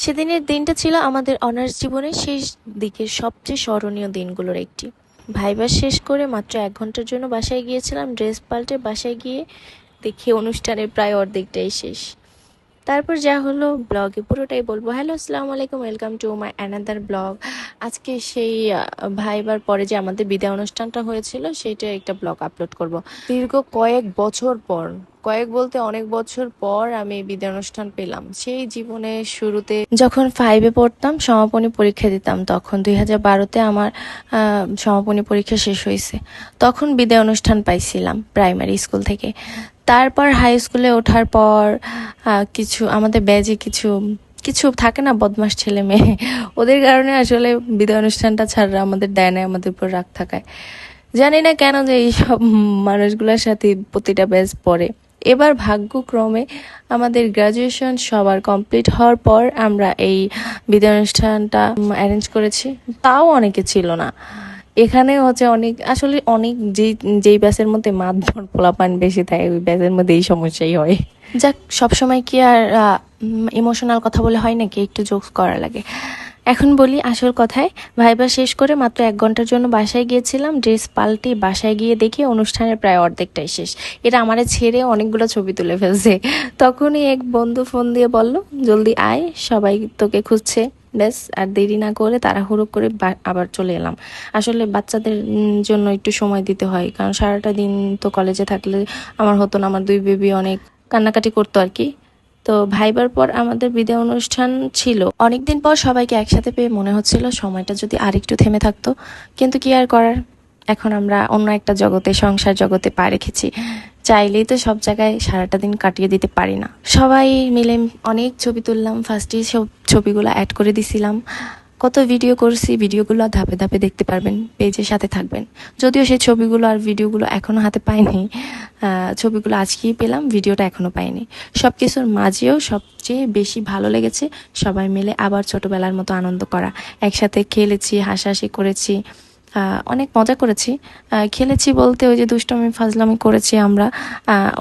সেদিনের দিনটা ছিল আমাদের অনার্স জীবনের শেষ দিকের সবচেয়ে স্মরণীয় দিনগুলোর একটি। ভাইবা শেষ করে মাত্র 1 ঘন্টার জন্য বাসায় গিয়েছিলাম। ড্রেস পাল্টে বাসায় গিয়ে দেখি অনুষ্ঠানের প্রায় অর্ধেকটাই শেষ। তারপর যা হলো ব্লগে পুরোটাই বলবো। হ্যালো, আসসালামু আলাইকুম, welcome to my another blog. আজকে সেই ভাইবার পরে যে আমাদের বিদায় অনুষ্ঠানটা হয়েছিল সেটা একটা ব্লগ আপলোড করব। দীর্ঘ কয়েক বছর পর, কয়েক বলতে অনেক বছর পর আমি বিদায় অনুষ্ঠান পেলাম। সেই জীবনের শুরুতে যখন 5-এ পড়তাম, সমাপনী পরীক্ষা দিতাম, তখন 2012-তে আমার সমাপনী পরীক্ষা শেষ হয়েছে। তখন বিদায় অনুষ্ঠান পাইছিলাম প্রাইমারি স্কুল থেকে। তারপর হাই স্কুলে ওঠার পর কিছু আমাদের ব্যাজে কিছু কিছু থাকে না, বদমাস ছেলে মেয়ে, ওদের কারণে আসলে বিদায় অনুষ্ঠানটা ছাড়া আমাদের দেয় না, আমাদের উপর রাগ থাকায়। জানি না কেন যে এইসব মানুষগুলোর সাথে প্রতিটা ব্যাচ পড়ে। এবার ভাগ্যক্রমে আমাদের গ্রাজুয়েশন সবার কমপ্লিট হওয়ার পর আমরা এই বিদায় অনুষ্ঠানটা অ্যারেঞ্জ করেছি। তাও অনেকে ছিল না। এখানে হচ্ছে অনেক, আসলে অনেক যেই ব্যাচের মধ্যে মাতবর পোলাপান বেশি থাকে ওই ব্যাচের মধ্যে এই সমস্যাই হয়। যাক, সবসময় কি আর ইমোশনাল কথা বলে হয় নাকি, একটু জোকস করা লাগে। এখন বলি আসল কথায়। ভাইবা শেষ করে মাত্র 1 ঘন্টার জন্য বাসায় গিয়েছিলাম। ড্রেস পাল্টে বাসায় গিয়ে দেখি অনুষ্ঠানের প্রায় অর্ধেকটাই শেষ। এটা আমারে ছেড়ে অনেকগুলো ছবি তুলে ফেলছে। তখনই এক বন্ধু ফোন দিয়ে বলল, জলদি আয়, সবাই তোকে খুঁজছে। ব্যাস, আর দেরি না করে তাড়াহুড়ো করে আবার চলে এলাম। আসলে বাচ্চাদের জন্য একটু সময় দিতে হয়, কারণ সারাটা দিন তো কলেজে থাকলে আমার হতো না। আমার 2 বেবি অনেক কান্নাকাটি করতো আর কি। তো ভাইবার পর আমাদের বিদায় অনুষ্ঠান ছিল। অনেকদিন পর সবাইকে একসাথে পেয়ে মনে হচ্ছিল সময়টা যদি আরেকটু থেমে থাকতো, কিন্তু কি আর করার। এখন আমরা অন্য একটা জগতে, সংসার জগতে পা রেখেছি। চাইলেই তো সব জায়গায় সারাটা দিন কাটিয়ে দিতে পারি না। সবাই মিলে অনেক ছবি তুললাম। ফার্স্টেই সব ছবিগুলো অ্যাড করে দিছিলাম। কত ভিডিও করছি, ভিডিওগুলো ধাপে ধাপে দেখতে পারবেন, পেজের সাথে থাকবেন। যদিও সেই ছবিগুলো আর ভিডিওগুলো এখনো হাতে পাইনি। ছবিগুলো আজকেই পেলাম, ভিডিওটা এখনো পাইনি। সব কিছুর মাঝেও সবচেয়ে বেশি ভালো লেগেছে সবাই মিলে আবার ছোটবেলার মতো আনন্দ করা। একসাথে খেলেছি, হাসাহাসি করেছি, অনেক মজা করেছি। খেলেছি বলতে ওই যে দুষ্টমি ফাজলামি করেছি আমরা।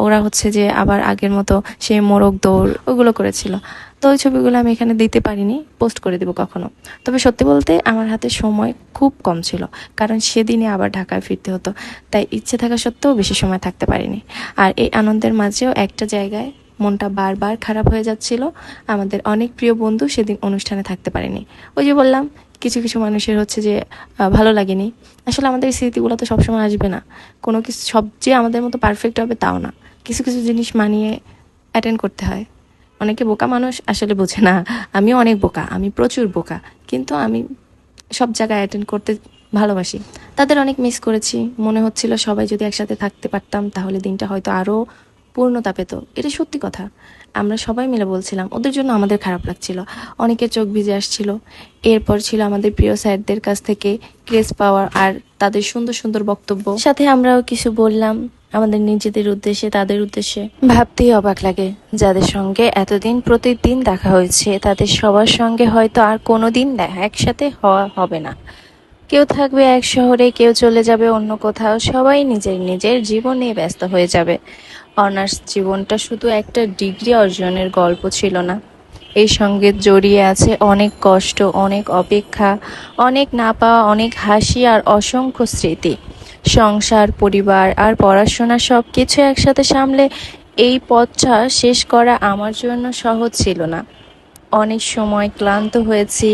ওরা হচ্ছে যে আবার আগের মতো সেই মোরগ দৌড় ওগুলো করেছিল। তো ওই ছবিগুলো আমি এখানে দিতে পারিনি, পোস্ট করে দেবো কখনো। তবে সত্যি বলতে আমার হাতে সময় খুব কম ছিল, কারণ সেদিনে আবার ঢাকায় ফিরতে হতো। তাই ইচ্ছে থাকা সত্ত্বেও বেশি সময় থাকতে পারিনি। আর এই আনন্দের মাঝেও একটা জায়গায় মনটা বারবার খারাপ হয়ে যাচ্ছিল। আমাদের অনেক প্রিয় বন্ধু সেদিন অনুষ্ঠানে থাকতে পারেনি। ওই যে বললাম, কিছু কিছু মানুষের হচ্ছে যে ভালো লাগেনি। আসলে আমাদের এই স্মৃতিগুলো তো সবসময় আসবে না। কোনো কিছু সব যে আমাদের মতো পারফেক্ট হবে তাও না। কিছু কিছু জিনিস মানিয়ে অ্যাটেন্ড করতে হয়। অনেকে বোকা মানুষ, আসলে বোঝে না। আমিও অনেক বোকা, আমি প্রচুর বোকা, কিন্তু আমি সব জায়গায় অ্যাটেন্ড করতে ভালোবাসি। তাদের অনেক মিস করেছি। মনে হচ্ছিল সবাই যদি একসাথে থাকতে পারতাম তাহলে দিনটা হয়তো আরও পূর্ণতা পেত। এটা সত্যি কথা। আমরা সবাই মিলে বলছিলাম, ওদের জন্য আমাদের খারাপ লাগছিল। অনেকের চোখ ভিজে আসছিল। এরপর ছিল আমাদের প্রিয় স্যারদের কাছ থেকে ক্রেজ পাওয়ার আর তাদের সুন্দর সুন্দর বক্তব্য। সাথে আমরাও কিছু বললাম আমাদের নিজেদের উদ্দেশ্যে, তাদের উদ্দেশ্যে। ভাবতেই অবাক লাগে, যাদের সঙ্গে এতদিন প্রতিদিন দেখা হয়েছে তাদের সবার সঙ্গে হয়তো আর কোনোদিন দেখা একসাথে হওয়া হবে না। কেউ থাকবে এক শহরে, কেউ চলে যাবে অন্য কোথাও, সবাই নিজের নিজের জীবন নিয়ে ব্যস্ত হয়ে যাবে। অনার্স জীবনটা শুধু একটা ডিগ্রি অর্জনের গল্প ছিল না, এই সঙ্গে জড়িয়ে আছে অনেক কষ্ট, অনেক অপেক্ষা, অনেক না পাওয়া, অনেক হাসি আর অসংখ্য স্মৃতি। সংসার, পরিবার আর পড়াশোনা সব কিছু একসাথে সামলে এই পথটা শেষ করা আমার জন্য সহজ ছিল না। অনেক সময় ক্লান্ত হয়েছি,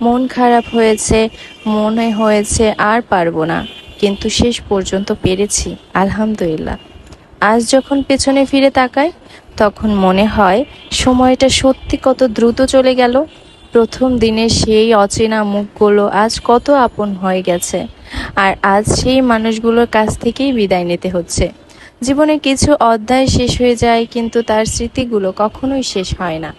মন খারাপ হয়েছে, মনে হয়েছে আর পারবো না, কিন্তু শেষ পর্যন্ত পেরেছি, আলহামদুলিল্লাহ। আজ যখন পেছনে ফিরে তাকাই তখন মনে হয় সময়টা সত্যি কত দ্রুত চলে গেল। প্রথম দিনের সেই অচেনা মুখগুলো আজ কত আপন হয়ে গেছে, আর আজ সেই মানুষগুলোর কাছ থেকেই বিদায় নিতে হচ্ছে। জীবনের কিছু অধ্যায় শেষ হয়ে যায়, কিন্তু তার স্মৃতিগুলো কখনোই শেষ হয় না।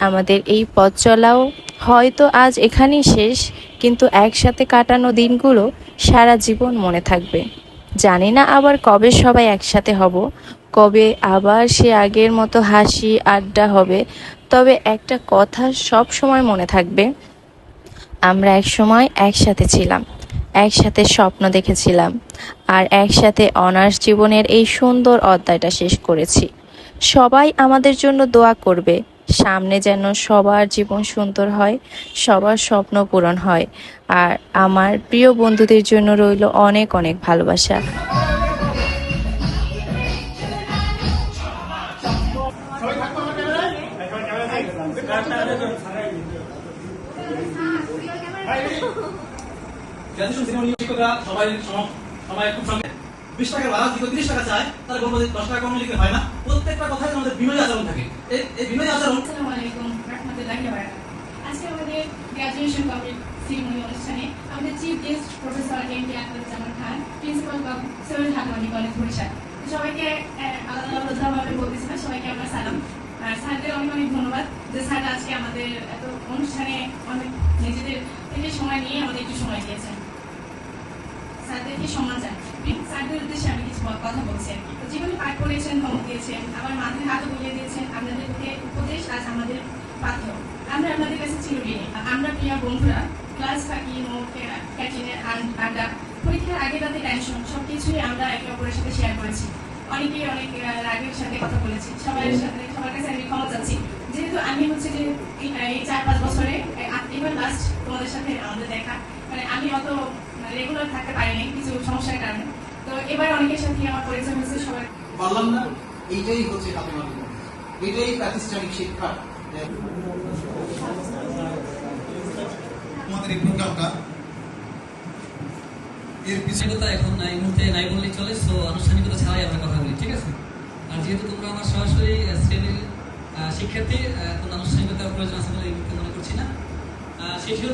আমাদের এই পথ চলাও হয়তো আজ এখানেই শেষ, কিন্তু একসাথে কাটানো দিনগুলো সারা জীবন মনে থাকবে। জানি না আবার কবে সবাই একসাথে হব, কবে আবার সে আগের মতো হাসি আড্ডা হবে। তবে একটা কথা সব সময় মনে থাকবে, আমরা এক সময় একসাথে ছিলাম, একসাথে স্বপ্ন দেখেছিলাম, আর একসাথে অনার্স জীবনের এই সুন্দর অধ্যায়টা শেষ করেছি। সবাই আমাদের জন্য দোয়া করবে, সামনে যেন সবার জীবন সুন্দর হয়, সবার স্বপ্ন পূরণ হয়। আর আমার প্রিয় বন্ধুদের জন্য রইল অনেক অনেক ভালোবাসা। বিশ টাকার ভাড়া যদি 30 টাকা চায় তাহলে বলবো যে 10 টাকা কম লিখতে হয় না। প্রত্যেকটা কথায় আমাদের বিনয় আচরণ থাকে। এই বিনয় আচরণ। আসসালামু আলাইকুম রাহমাতুল্লাহি ওয়া বারাকাতুহু। আজকে আমাদের গ্র্যাজুয়েশন কমপ্লিট সেরিমনি অনুষ্ঠানে আমাদের chief guest professor M K Akramuzzaman Khan, principal of Syed হারমানি কলেজ বরিশাল। সবাইকে আলাদা আলাদাভাবে বলতেছি না, সবাইকে আমার সালাম। আর স্যারদের অনেক অনেক ধন্যবাদ যে স্যার আজকে আমাদের এত অনুষ্ঠানে অনেক নিজেদের থেকে সময় নিয়ে আমাদের একটু সময় দিয়েছেন। স্যারদেরকে সম্মান জানাই। স্যারদের উদ্দেশ্যে আমি কিছু কথা বলছি আর কি। তো জীবনে পাঠ করেছেন, ধমক দিয়েছেন, আবার মাথায় হাতও বুলিয়ে দিয়েছেন। আপনাদেরকে উপদেশ আজ আমাদের পাঠ্য। আমরা আপনাদের কাছে চিরঋণী। আমরা প্রিয় বন্ধুরা ক্লাস ফাঁকি, নোট, ক্যান্টিনে আড্ডা, পরীক্ষার আগে রাতে টেনশন সবকিছুই আমরা একে অপরের সাথে শেয়ার করেছি। অনেকেই অনেক রাগের সাথে কথা বলেছি। সবার কাছে আমি ক্ষমা চাচ্ছি। যেহেতু আমি হচ্ছে যে এই 4-5 বছরে এবার লাস্ট তোমাদের সাথে আমাদের দেখা, মানে আমি অত রেগুলার থাকতে পারিনি কিছু সমস্যার কারণে। তো এবার অনেকের সাথে আমার পরিচয় হয়েছে। সবাই বললাম না, এইটাই হচ্ছে ফাতেমা বেগম, এটাই প্রাতিষ্ঠানিক শিক্ষা। আমাদের এই প্রোগ্রামটা এর আনুষ্ঠানিকতা এখন এই মুহূর্তে নাই বললেই চলে। সো আনুষ্ঠানিকতা ছাড়াই আমরা কথা বলি, ঠিক আছে? আর যেহেতু তোমরা আমার সরাসরি শ্রেণীর শিক্ষার্থী, কোনো আনুষ্ঠানিকতার প্রয়োজন আছে বলে এই মুহূর্তে মনে করছি না। শেষ হলো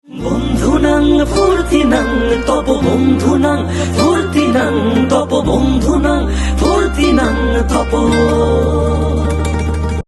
বন্ধুনাং ফুর্তিনাং তপ বন্ধুনাং ফুর্তিনাং তপ বন্ধুনাং ফুর্তিনাং তপ